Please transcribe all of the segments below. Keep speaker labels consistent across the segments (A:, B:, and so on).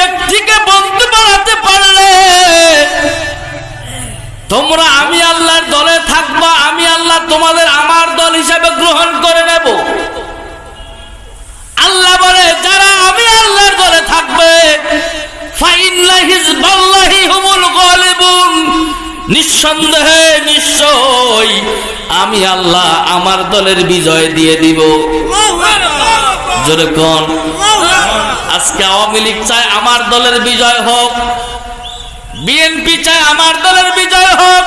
A: ব্যক্তিকে বন্ধু বানাতে পারলে তোমরা আমি আল্লাহর দলে থাকবা, আমি আল্লাহ তোমাদের আমার দল হিসেবে গ্রহণ করে নেব। আল্লাহ বলে যারা আমি আল্লাহর দলে থাকবে ফাইন্না হিজবাল্লাহি হুমুল গালিবুন, নিঃসন্দেহে নিশ্চয় আমি আল্লাহ আমার দলের বিজয় দিয়ে দিব। জোরে কোন। আজকে আওয়ামী লীগ চায় আমার দলের বিজয় হোক, বিএনপি চায় আমার দলের বিজয় হোক,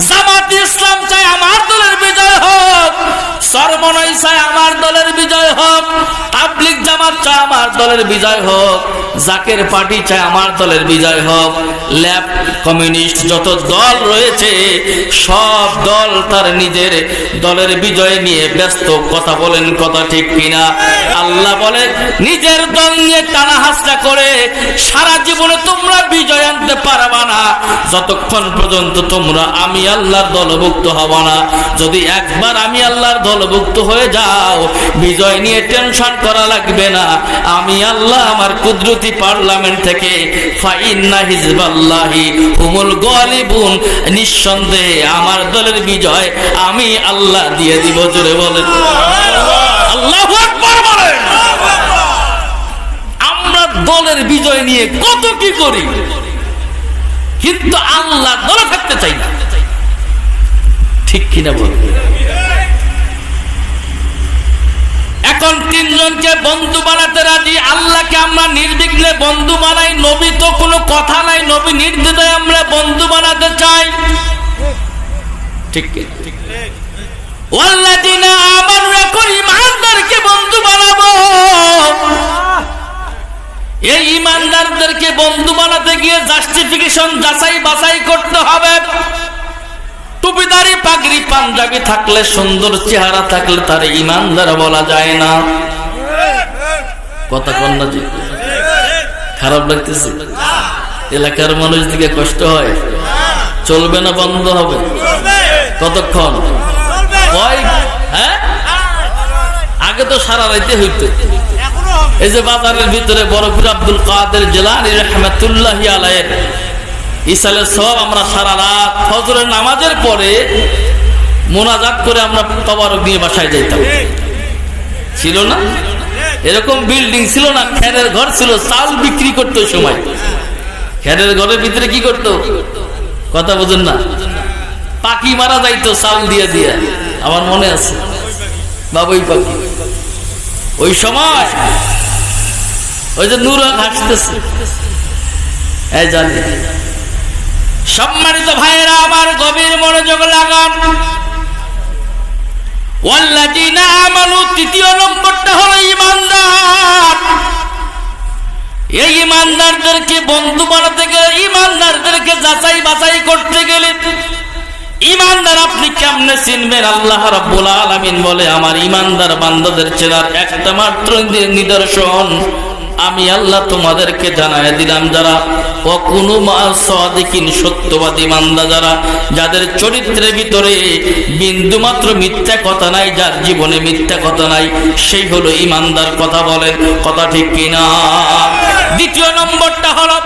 A: জামাত ইসলাম চায় আমার দলের বিজয় হোক, সরমনাই চায় আমার দলের বিজয় হোক, তাবলীগ জামাত চায় আমার দলের বিজয় হোক, জাকের পার্টি চায় আমার দলের বিজয় হোক, লেফট কমিউনিস্ট যত দল রয়েছে সব দল তার নিজের দলের বিজয় নিয়ে ব্যস্ত। কথা বলেন, কথা ঠিক কিনা? আল্লাহ বলে নিজের দল নিয়ে টানা হাসরা করে সারা জীবনে তোমরা বিজয় আনতে পারবা না যতক্ষণ পর্যন্ত তোমরা আমি আল্লাহর দলভুক্ত হব না। যদি একবার আমি আল্লাহর দলভুক্ত হয়ে যাও বিজয় নিয়ে টেনশন করা লাগবে না। আমি আল্লাহ আমার কুদরতি পার্লামেন্ট থেকে ফাইন্না হিজবাল্লাহি হুমুল গালিবুন, নিঃসন্দেহে আমার দলের বিজয় আমি আল্লাহ দিয়ে দিব। জোরে বলেন আল্লাহু আকবার বলেন। আমরা দলের বিজয় নিয়ে কত কি করি, কিন্তু আল্লাহ দলে থাকতে চাই না। ঠিক কিনা বল? এখন তিনজনকে বন্ধু বানাতে রাজি, আল্লাহকে আমরা নির্বিঘ্নে বন্ধু বানাই। নবী তো কোনো কথা নাই, নবী নির্দ্বিধায় আমরা বন্ধু বানাতে চাই। ঠিক কিনা? ওয়াল্লাযিনা আমানু, এখন ঈমানদারকে বন্ধু বানাবো। এই ঈমানদারদেরকে বন্ধু বানাতে গিয়ে জাস্টিফিকেশন যাচাই বাছাই করতে হবে। টুপিদারি পাগড়ি পাঞ্জাবি থাকলে, সুন্দর চেহারা থাকলে তার ঈমানদার বলা যায় না। কথা কোন না? যে খারাপ লাগতেছে, এলাকার মানুষ দিকে কষ্ট হয়, চলবে না বন্ধ হবে? কতক্ষণ? হ্যাঁ, আগে তো সারা রাইতে হইতো। এই যে বাজারের ভিতরে বরফির আব্দুল কাদের জিলানী রাহমাতুল্লাহি আলাইহির ইসালের সওয়াব আমরা সারা রাত ফজরের নামাজের পরে মোনাজাত করে আমরা তবারক নিয়ে বাসায় যাইতাম। ছিল না এরকম বিল্ডিং? ছিল না, খেরের ঘর ছিল, চাল বিক্রি করতো সময়। খেরের ঘরের ভিতরে কি করতো? কথা বোঝেন না? পাখি মারা যাইতো চাল দিয়ে দিয়ে, আমার মনে আছে বাবুই পাখি। ওই সময় ওই যে নূর হাসতেছে, এই জানি। সম্মানিত ভাইয়েরা আমার, গভীর মনোযোগ লাগান। ওয়াল্লাযিনা আমানু, তৃতীয় নম্বরটা হলো ঈমানদার। এই ঈমানদারদেরকে বন্ধু বানাতে গেলে, ঈমানদারদেরকে যাচাই বাছাই করতে গেলে, ঈমানদার আপনি কেমনে চিনবেন? আল্লাহ রাব্বুল আলামিন বলে আমার ঈমানদার বান্দাদের চেনার একটা মাত্র নিদর্শন আমি আল্লাহ তোমাদেরকে জানায় দিলাম। যারা ওয়াকুনু মা'আস সাদিকিন, সত্যবাদী বান্দা যারা, যাদের চরিত্রের ভিতরে বিন্দু মাত্র মিথ্যা কথা নাই, যার জীবনে মিথ্যা কথা নাই, সেই হলো ঈমানদার। কথা বলেন, কথা ঠিক কিনা? দ্বিতীয় নম্বরটা হলো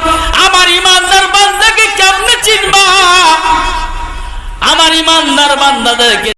A: আমার ঈমানদার বান্দাকে কেমনে চিনবা? আমার ঈমানদার বান্দাদেরকে